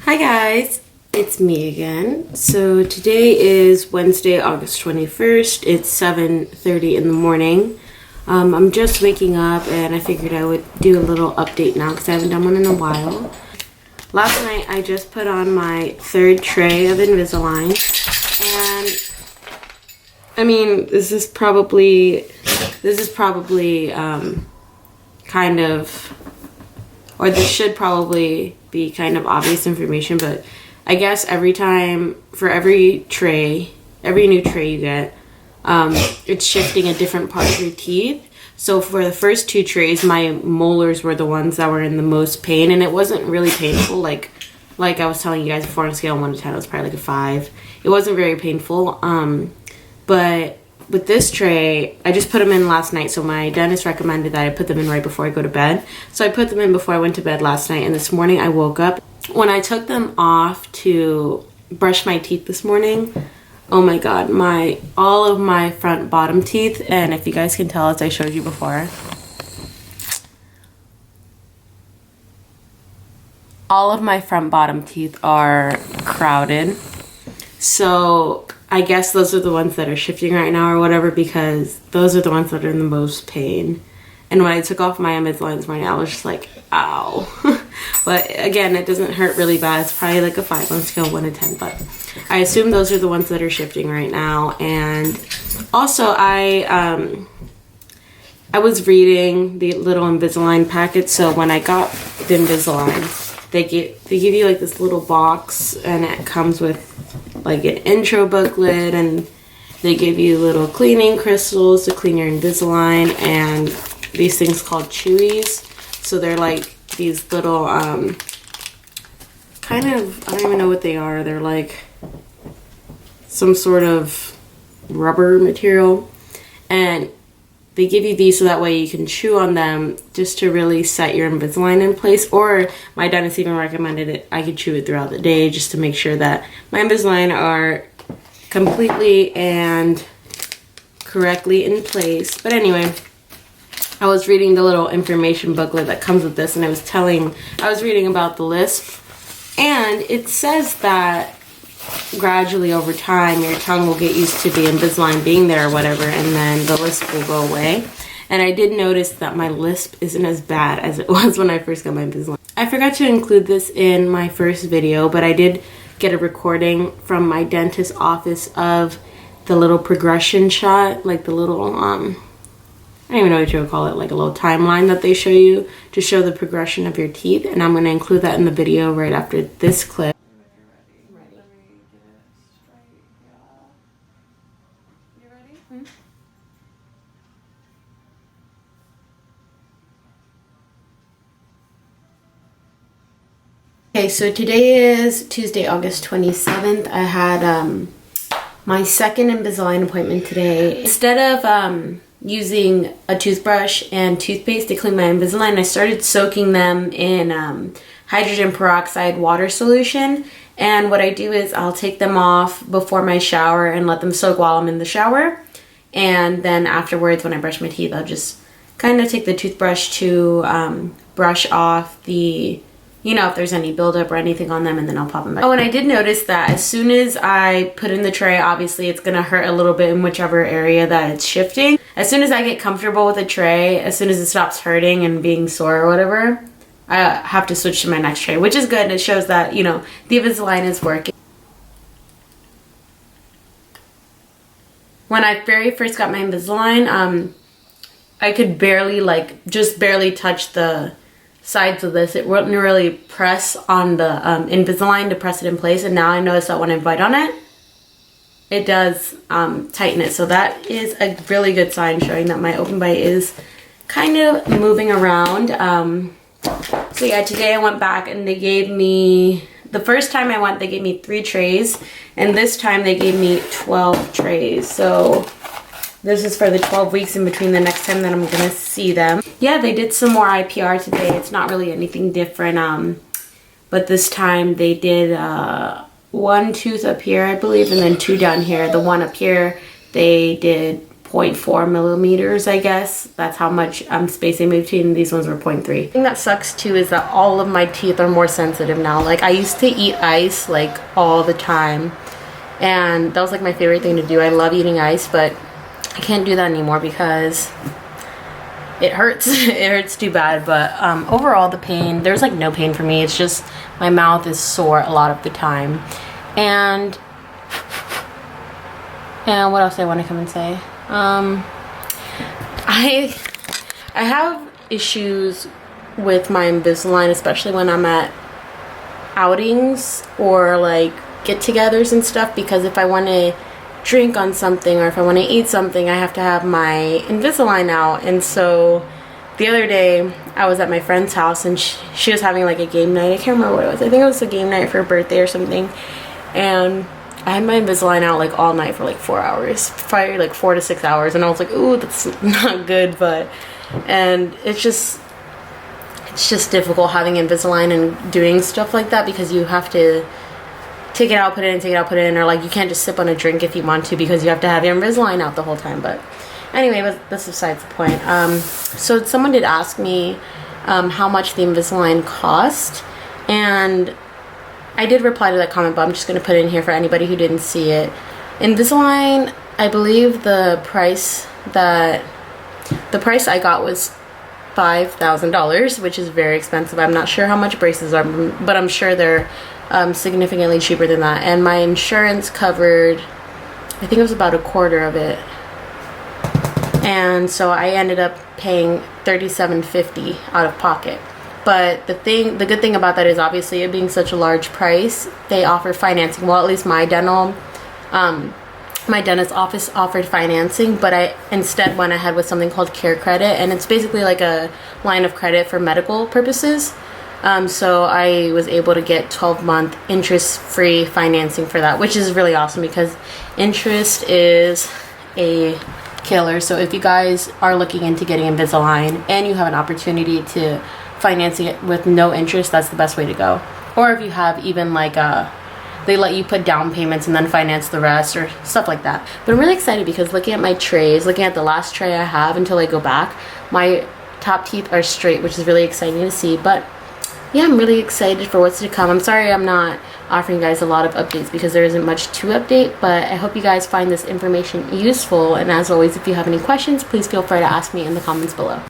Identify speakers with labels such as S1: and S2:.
S1: Hi guys, it's me again. So today is Wednesday, August 21st. It's 7:30 in the morning. I'm just waking up and I figured I would do a little update now because I haven't done one in a while. Last night I just put on my third tray of Invisalign, and I mean this is probably kind of, or this should probably be kind of obvious information, but I guess every time, for every new tray you get, it's shifting a different part of your teeth. So for the first two trays, my molars were the ones that were in the most pain, and it wasn't really painful. Like I was telling you guys before, on a scale of 1 to 10, it was probably like a 5. It wasn't very painful. But with this tray, I just put them in last night. So my dentist recommended that I put them in right before I go to bed. So I put them in before I went to bed last night, and this morning I woke up. When I took them off to brush my teeth this morning, oh my god, all of my front bottom teeth, and if you guys can tell, as I showed you before, all of my front bottom teeth are crowded. So I guess those are the ones that are shifting right now or whatever, because those are the ones that are in the most pain. And when I took off my Invisalign this morning, I was just like, ow. But again, it doesn't hurt really bad. It's probably like a 5 on a scale of 1 to 10. But I assume those are the ones that are shifting right now. And also, I was reading the little Invisalign packet. So when I got the Invisalign, they give you like this little box, and it comes with like an intro booklet, and they give you little cleaning crystals to clean your Invisalign, and these things called chewies. So they're like these little kind of, I don't even know what they are. They're like some sort of rubber material, and they give you these so that way you can chew on them just to really set your Invisalign in place. Or my dentist even recommended it, I could chew it throughout the day just to make sure that my Invisalign are completely and correctly in place. But anyway, I was reading the little information booklet that comes with this, and I was reading about the lisp, and it says that gradually over time your tongue will get used to the Invisalign being there or whatever, and then the lisp will go away. And I did notice that my lisp isn't as bad as it was when I first got my Invisalign. I forgot to include this in my first video, but I did get a recording from my dentist's office of the little progression shot, like the little I don't even know what you would call it, like a little timeline that they show you to show the progression of your teeth, and I'm going to include that in the video right after this clip. Okay, so today is Tuesday, August 27th. I had my second Invisalign appointment today. Instead of using a toothbrush and toothpaste to clean my Invisalign, I started soaking them in hydrogen peroxide water solution. And what I do is I'll take them off before my shower and let them soak while I'm in the shower. And then afterwards, when I brush my teeth, I'll just kind of take the toothbrush to brush off the, if there's any buildup or anything on them, and then I'll pop them back. Oh, and I did notice that as soon as I put in the tray, obviously it's gonna hurt a little bit in whichever area that it's shifting. As soon as I get comfortable with the tray, as soon as it stops hurting and being sore or whatever, I have to switch to my next tray, which is good. It shows that, the Invisalign is working. When I very first got my Invisalign, I could barely, just barely touch the sides of this. It wouldn't really press on the Invisalign to press it in place, and now I notice that when I bite on it, it does tighten it. So that is a really good sign, showing that my open bite is kind of moving around. So yeah, today I went back and they gave me, the first time I went, they gave me 3 trays, and this time they gave me 12 trays. So this is for the 12 weeks in between the next time that I'm gonna see them. Yeah, they did some more IPR today. It's not really anything different, but this time they did 1 tooth up here, I believe, and then 2 down here. The one up here, they did 0.4 millimeters, I guess. That's how much spacing between these ones were 0.3. The thing that sucks too is that all of my teeth are more sensitive now. Like, I used to eat ice like all the time, and that was like my favorite thing to do. I love eating ice, but I can't do that anymore because it hurts. It hurts too bad. But overall, the pain, there's like no pain for me. It's just my mouth is sore a lot of the time. And what else do I want to come and say? I have issues with my Invisalign, especially when I'm at outings or like get-togethers and stuff, because if I want to drink on something or if I want to eat something, I have to have my Invisalign out. And so the other day I was at my friend's house, and she was having like a game night. I can't remember what it was. I think it was a game night for her birthday or something, and I had my Invisalign out like all night for like 4 hours, probably like 4 to 6 hours, and I was like, ooh, that's not good. And it's just difficult having Invisalign and doing stuff like that, because you have to take it out, put it in, take it out, put it in, or like you can't just sip on a drink if you want to, because you have to have your Invisalign out the whole time. But anyway, that's besides the point. So someone did ask me how much the Invisalign cost, and I did reply to that comment, but I'm just going to put it in here for anybody who didn't see it. Invisalign, I believe the price I got was $5,000, which is very expensive. I'm not sure how much braces are, but I'm sure they're significantly cheaper than that. And my insurance covered, I think it was about a quarter of it. And so I ended up paying $37.50 out of pocket. But the good thing about that is, obviously it being such a large price, they offer financing. Well, at least my dentist office offered financing, but I instead went ahead with something called Care Credit, and it's basically like a line of credit for medical purposes. So I was able to get 12-month interest-free financing for that, which is really awesome because interest is a killer. So if you guys are looking into getting Invisalign and you have an opportunity to financing it with no interest, that's the best way to go. Or if you have even like they let you put down payments and then finance the rest or stuff like that. But I'm really excited because looking at my trays, looking at the last tray I have until I go back, my top teeth are straight, which is really exciting to see. But yeah, I'm really excited for what's to come. I'm sorry I'm not offering you guys a lot of updates because there isn't much to update, but I hope you guys find this information useful. And as always, if you have any questions, please feel free to ask me in the comments below.